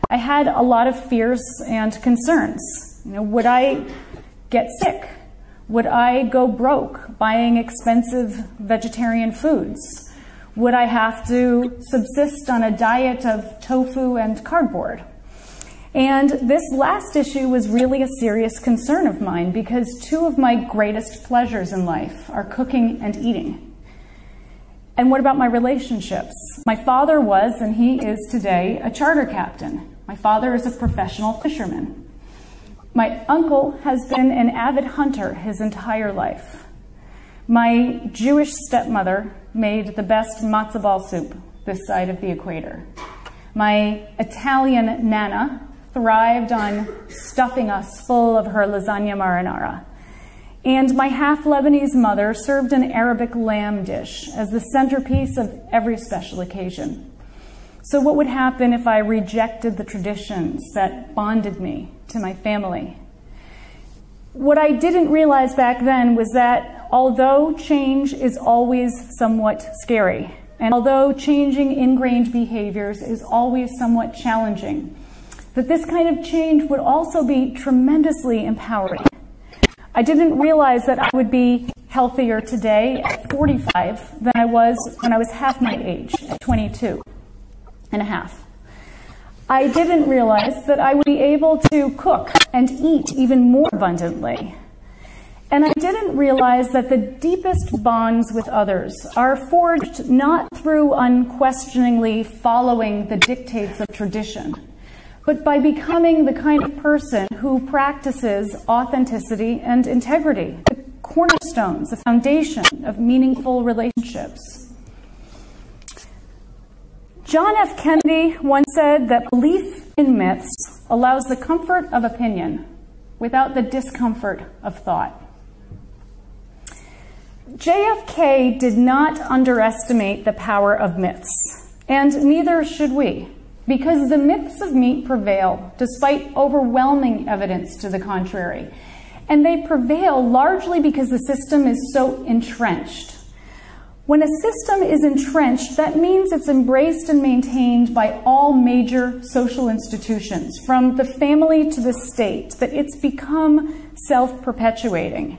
I had a lot of fears and concerns. Would I get sick? Would I go broke buying expensive vegetarian foods? Would I have to subsist on a diet of tofu and cardboard? And this last issue was really a serious concern of mine because two of my greatest pleasures in life are cooking and eating. And what about my relationships? My father was, and he is today, a charter captain. My father is a professional fisherman. My uncle has been an avid hunter his entire life. My Jewish stepmother made the best matzo ball soup this side of the equator. My Italian nana thrived on stuffing us full of her lasagna marinara. And my half-Lebanese mother served an Arabic lamb dish as the centerpiece of every special occasion. So what would happen if I rejected the traditions that bonded me to my family? What I didn't realize back then was that although change is always somewhat scary, and although changing ingrained behaviors is always somewhat challenging, that this kind of change would also be tremendously empowering. I didn't realize that I would be healthier today at 45 than I was when I was half my age, at 22 and a half. I didn't realize that I would be able to cook and eat even more abundantly. And I didn't realize that the deepest bonds with others are forged not through unquestioningly following the dictates of tradition, but by becoming the kind of person who practices authenticity and integrity, the cornerstones, the foundation of meaningful relationships. John F. Kennedy once said that belief in myths allows the comfort of opinion without the discomfort of thought. JFK did not underestimate the power of myths, and neither should we, because the myths of meat prevail despite overwhelming evidence to the contrary. And they prevail largely because the system is so entrenched. When a system is entrenched, that means it's embraced and maintained by all major social institutions, from the family to the state, that it's become self-perpetuating,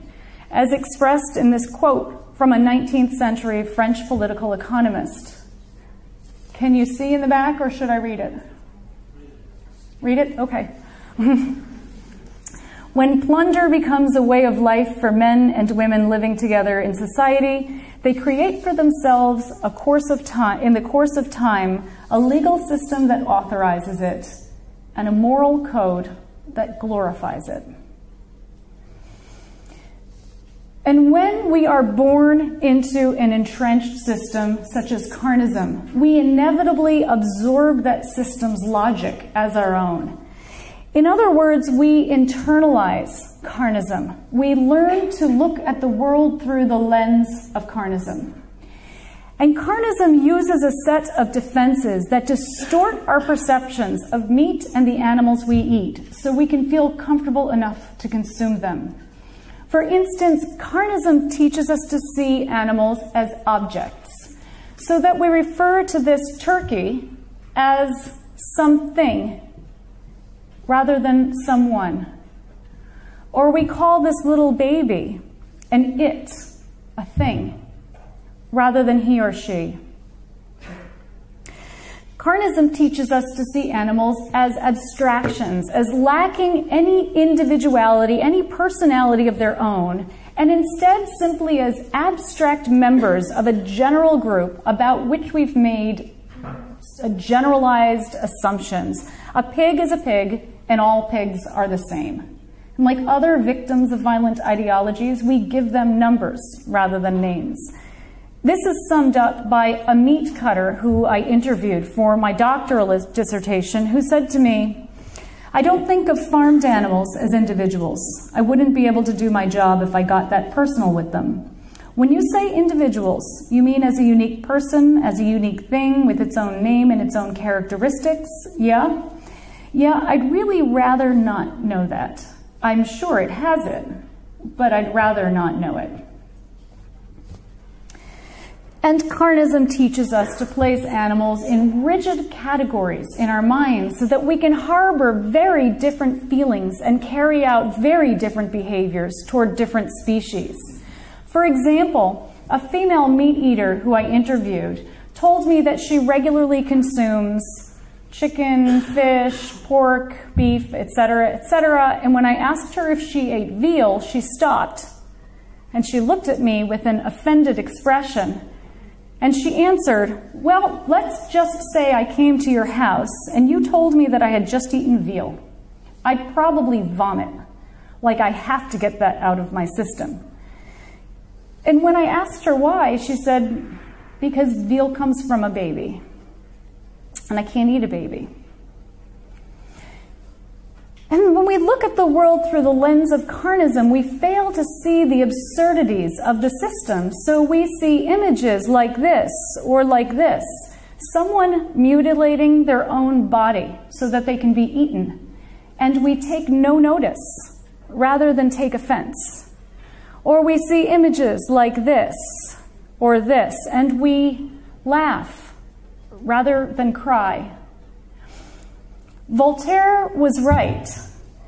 as expressed in this quote from a 19th century French political economist. Can you see in the back, or should I read it? Read it? Okay. When plunder becomes a way of life for men and women living together in society, they create for themselves in the course of time, a legal system that authorizes it and a moral code that glorifies it. And when we are born into an entrenched system such as carnism, we inevitably absorb that system's logic as our own. In other words, we internalize carnism. We learn to look at the world through the lens of carnism. And carnism uses a set of defenses that distort our perceptions of meat and the animals we eat so we can feel comfortable enough to consume them. For instance, carnism teaches us to see animals as objects, so that we refer to this turkey as something rather than someone. Or we call this little baby an it, a thing, rather than he or she. Carnism teaches us to see animals as abstractions, as lacking any individuality, any personality of their own, and instead simply as abstract members of a general group about which we've made generalized assumptions. A pig is a pig, and all pigs are the same. And like other victims of violent ideologies, we give them numbers rather than names. This is summed up by a meat cutter who I interviewed for my doctoral dissertation, who said to me, "I don't think of farmed animals as individuals. I wouldn't be able to do my job if I got that personal with them. When you say individuals, you mean as a unique person, as a unique thing with its own name and its own characteristics? Yeah? Yeah, I'd really rather not know that. I'm sure it has it, but I'd rather not know it." And carnism teaches us to place animals in rigid categories in our minds so that we can harbor very different feelings and carry out very different behaviors toward different species. For example, a female meat eater who I interviewed told me that she regularly consumes chicken, fish, pork, beef, etc., etc. And when I asked her if she ate veal, she stopped and she looked at me with an offended expression. And she answered, "Well, let's just say I came to your house and you told me that I had just eaten veal. I'd probably vomit, like I have to get that out of my system." And when I asked her why, she said, "Because veal comes from a baby, and I can't eat a baby." And when we look at the world through the lens of carnism, we fail to see the absurdities of the system. So we see images like this or like this, someone mutilating their own body so that they can be eaten, and we take no notice rather than take offense. Or we see images like this or this, and we laugh rather than cry. Voltaire was right.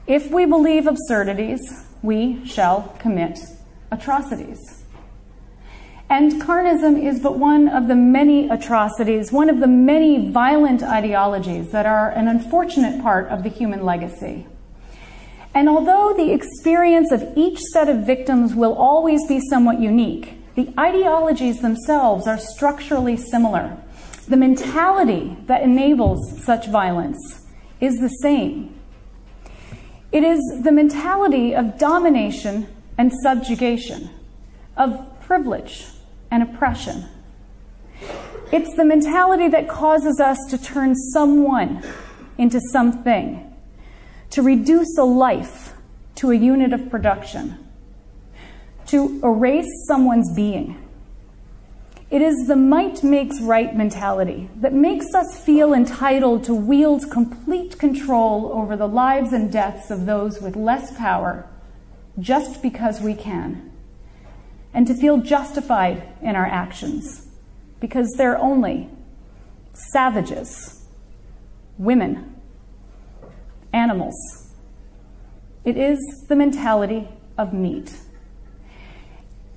If we believe absurdities, we shall commit atrocities. And carnism is but one of the many atrocities, one of the many violent ideologies that are an unfortunate part of the human legacy. And although the experience of each set of victims will always be somewhat unique, the ideologies themselves are structurally similar. The mentality that enables such violence is the same. It is the mentality of domination and subjugation, of privilege and oppression. It's the mentality that causes us to turn someone into something, to reduce a life to a unit of production, to erase someone's being. It is the might makes right mentality that makes us feel entitled to wield complete control over the lives and deaths of those with less power just because we can, and to feel justified in our actions because they're only savages, women, animals. It is the mentality of meat.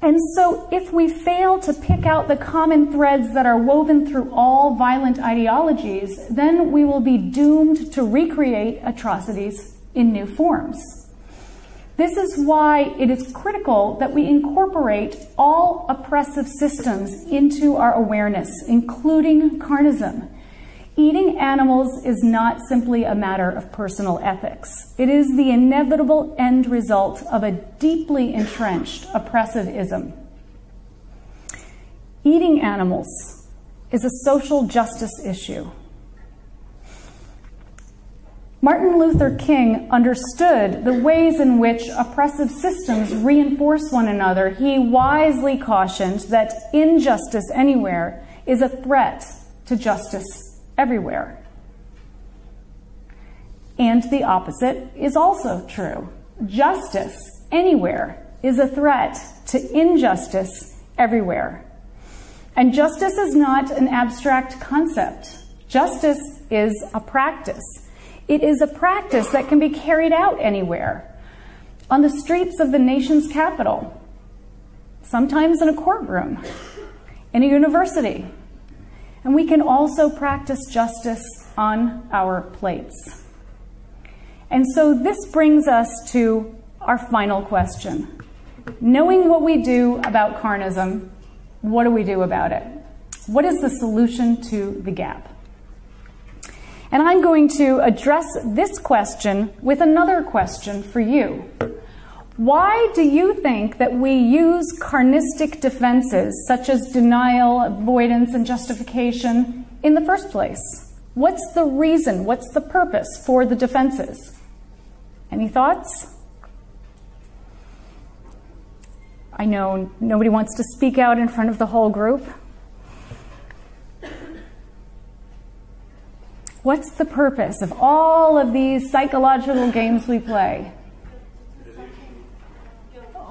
And so if we fail to pick out the common threads that are woven through all violent ideologies, then we will be doomed to recreate atrocities in new forms. This is why it is critical that we incorporate all oppressive systems into our awareness, including carnism. Eating animals is not simply a matter of personal ethics. It is the inevitable end result of a deeply entrenched oppressivism. Eating animals is a social justice issue. Martin Luther King understood the ways in which oppressive systems reinforce one another. He wisely cautioned that injustice anywhere is a threat to justice everywhere. And the opposite is also true. Justice anywhere is a threat to injustice everywhere. And justice is not an abstract concept. Justice is a practice. It is a practice that can be carried out anywhere. On the streets of the nation's capital, sometimes in a courtroom, in a university. And we can also practice justice on our plates. And so this brings us to our final question. Knowing what we do about carnism, what do we do about it? What is the solution to the gap? And I'm going to address this question with another question for you. Why do you think that we use carnistic defenses such as denial, avoidance, and justification in the first place? What's the reason? What's the purpose for the defenses? Any thoughts? I know nobody wants to speak out in front of the whole group. What's the purpose of all of these psychological games we play?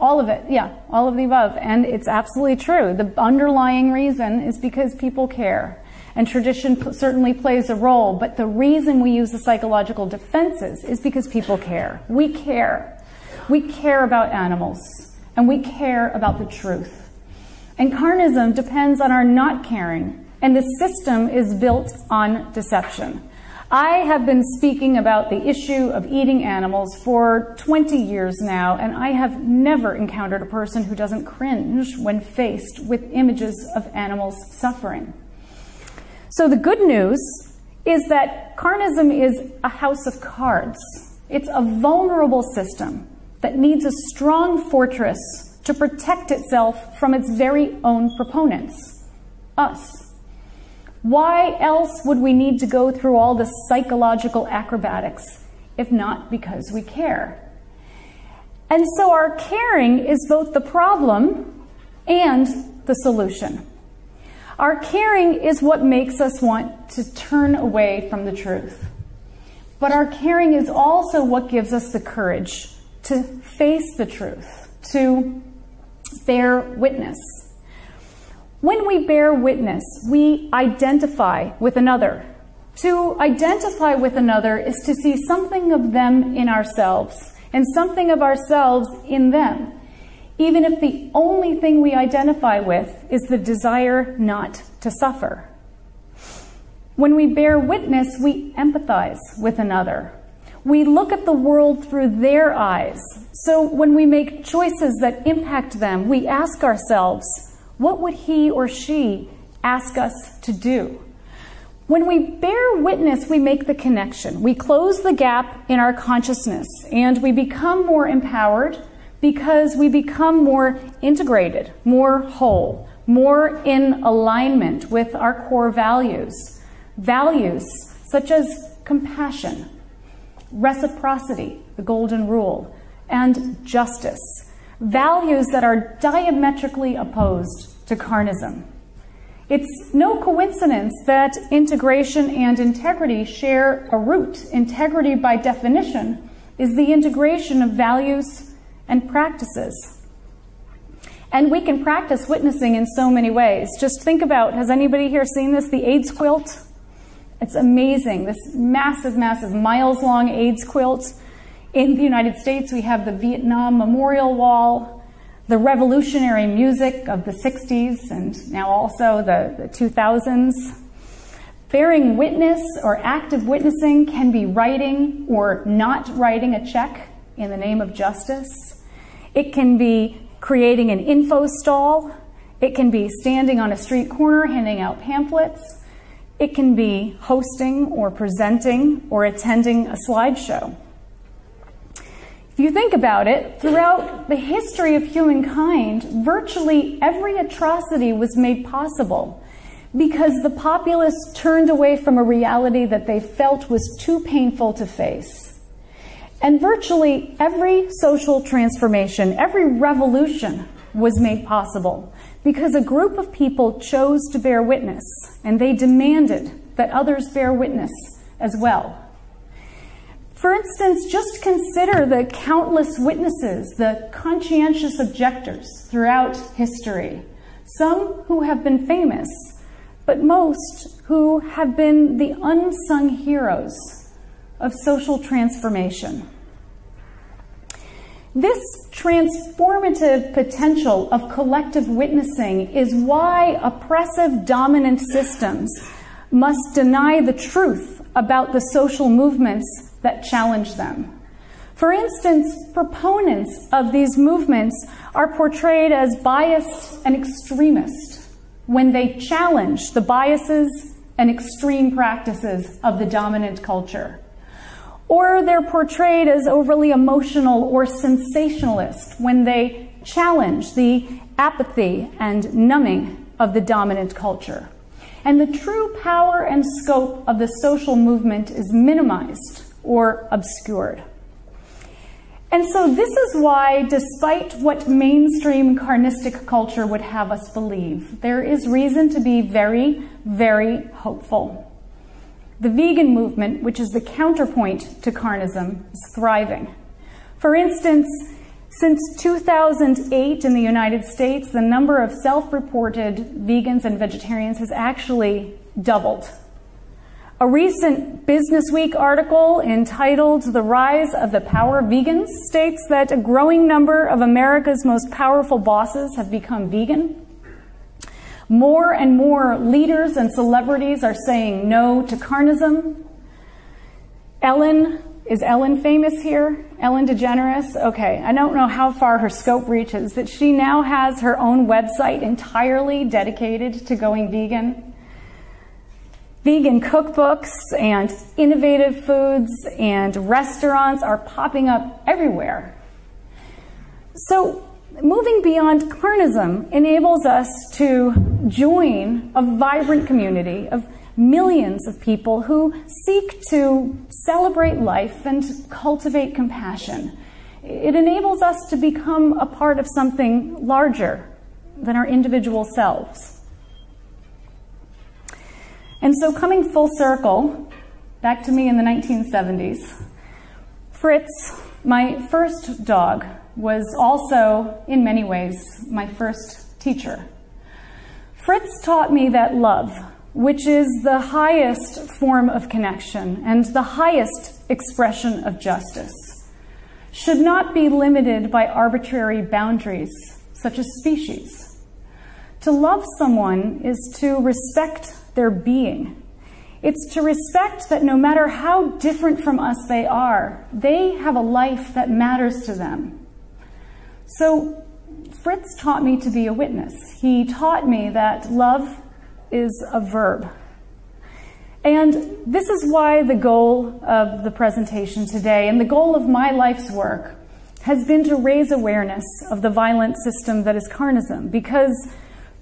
All of it, yeah, all of the above. And it's absolutely true. The underlying reason is because people care. And tradition certainly plays a role, but the reason we use the psychological defenses is because people care. We care. We care about animals, and we care about the truth. And carnism depends on our not caring, and the system is built on deception. I have been speaking about the issue of eating animals for 20 years now, and I have never encountered a person who doesn't cringe when faced with images of animals suffering. So the good news is that carnism is a house of cards. It's a vulnerable system that needs a strong fortress to protect itself from its very own proponents, us. Why else would we need to go through all this psychological acrobatics, if not because we care? And so our caring is both the problem and the solution. Our caring is what makes us want to turn away from the truth. But our caring is also what gives us the courage to face the truth, to bear witness. When we bear witness, we identify with another. To identify with another is to see something of them in ourselves and something of ourselves in them, even if the only thing we identify with is the desire not to suffer. When we bear witness, we empathize with another. We look at the world through their eyes. So when we make choices that impact them, we ask ourselves, what would he or she ask us to do? When we bear witness, we make the connection. We close the gap in our consciousness, and we become more empowered because we become more integrated, more whole, more in alignment with our core values. Values such as compassion, reciprocity, the golden rule, and justice. Values that are diametrically opposed to carnism. It's no coincidence that integration and integrity share a root. Integrity, by definition, is the integration of values and practices. And we can practice witnessing in so many ways. Just think about, has anybody here seen this, the AIDS quilt? It's amazing, this massive, massive, miles-long AIDS quilt. In the United States, we have the Vietnam Memorial Wall, the revolutionary music of the 60s and now also the 2000s. Bearing witness or active witnessing can be writing or not writing a check in the name of justice. It can be creating an info stall. It can be standing on a street corner handing out pamphlets. It can be hosting or presenting or attending a slideshow. If you think about it, throughout the history of humankind, virtually every atrocity was made possible because the populace turned away from a reality that they felt was too painful to face. And virtually every social transformation, every revolution was made possible because a group of people chose to bear witness, and they demanded that others bear witness as well. For instance, just consider the countless witnesses, the conscientious objectors throughout history. Some who have been famous, but most who have been the unsung heroes of social transformation. This transformative potential of collective witnessing is why oppressive dominant systems must deny the truth about the social movements that challenge them. For instance, proponents of these movements are portrayed as biased and extremist when they challenge the biases and extreme practices of the dominant culture. Or they're portrayed as overly emotional or sensationalist when they challenge the apathy and numbing of the dominant culture. And the true power and scope of the social movement is minimized or obscured. And so this is why, despite what mainstream carnistic culture would have us believe, there is reason to be very, very hopeful. The vegan movement, which is the counterpoint to carnism, is thriving. For instance, since 2008 in the United States, the number of self-reported vegans and vegetarians has actually doubled. A recent Business Week article entitled "The Rise of the Power Vegans" states that a growing number of America's most powerful bosses have become vegan. More and more leaders and celebrities are saying no to carnism. Is Ellen famous here? Ellen DeGeneres? Okay, I don't know how far her scope reaches, but she now has her own website entirely dedicated to going vegan. Vegan cookbooks and innovative foods and restaurants are popping up everywhere. So moving beyond carnism enables us to join a vibrant community of millions of people who seek to celebrate life and cultivate compassion. It enables us to become a part of something larger than our individual selves. And so coming full circle, back to me in the 1970s, Fritz, my first dog, was also, in many ways, my first teacher. Fritz taught me that love, which is the highest form of connection and the highest expression of justice, should not be limited by arbitrary boundaries, such as species. To love someone is to respect their being. It's to respect that no matter how different from us they are, they have a life that matters to them. So Fritz taught me to be a witness. He taught me that love is a verb. And this is why the goal of the presentation today and the goal of my life's work has been to raise awareness of the violent system that is carnism, because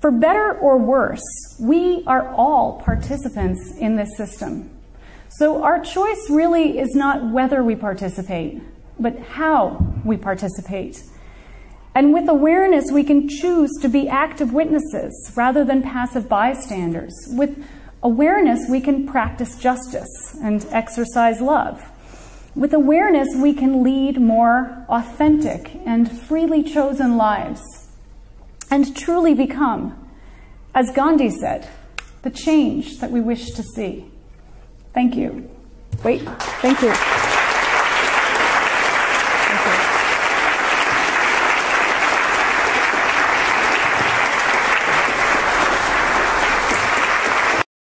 for better or worse, we are all participants in this system. So our choice really is not whether we participate, but how we participate. And with awareness, we can choose to be active witnesses rather than passive bystanders. With awareness, we can practice justice and exercise love. With awareness, we can lead more authentic and freely chosen lives and truly become, as Gandhi said, the change that we wish to see. Thank you. Thank you.